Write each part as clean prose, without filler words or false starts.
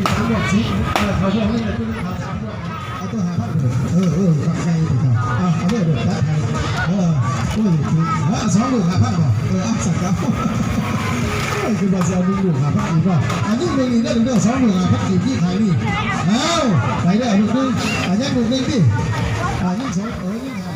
พี่สามบวกสิเขาบอกให้เลยเขาสามบวกเอาตัวหาพักเลยฟังใจถูกต้องเอาเดี๋ยวได้สองลูกหาพักบ่สักครับคือว่าจะเอาลูกหาพักอีกบ่อันนี้เป็นอีกเรื่องสองลูกหาพักอีกที่ไทยนี่เอาไปได้ลูกนึงยังลูกนึงดิยังสองยังหา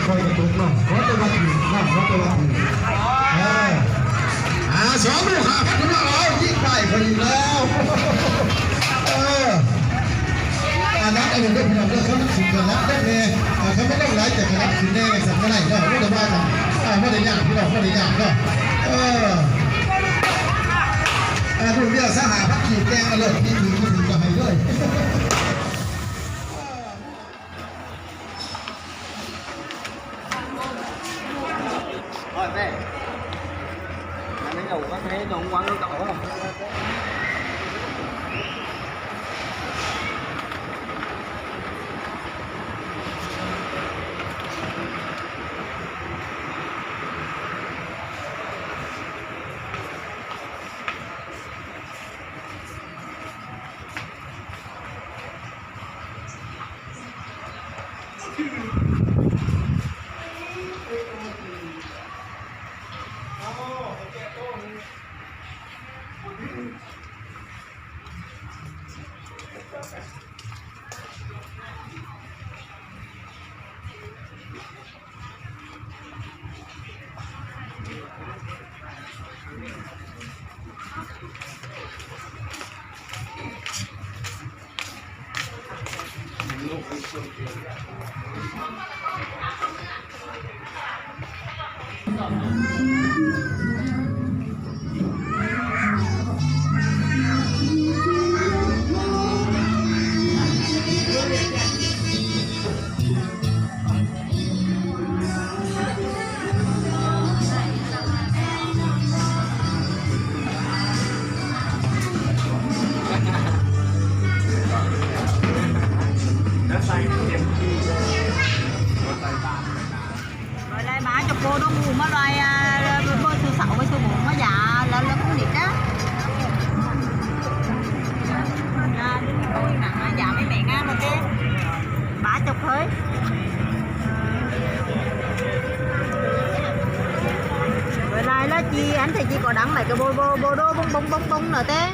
คอยกระตุกเนาะขอตัวมาถือน้ำขอตัวมาถือสองลูกหาพันมายิ่งไปพอดีแล้วอันนั้นไอ้เรื่องพี่น้องเรื่องเขาถึงกันแล้วได้เลยเขาไม่ต้องไล่แต่ขนาดถึงได้สั่งเมื่อไหร่ก็ไม่ได้ว่ากันไม่ได้ยากพี่น้องไม่ได้ยากก็ดูเรื่องสหพัฒน์ขีดแกงมาเลยที่ถึงก็ให้ด้วยcái đầu có thấy nó quăng nó đổ không? rồi đây má cho cô nó mua mấy loài bơ sư sậu với sư muộn nó dạ là cũng nhiệt á tôi nặng dạ mấy mẹ ăn rồi kia bả chụp hơi rồi lại đó chi anh thì chỉ có đắng mày cái bô đô bông bông bông bông rồi thế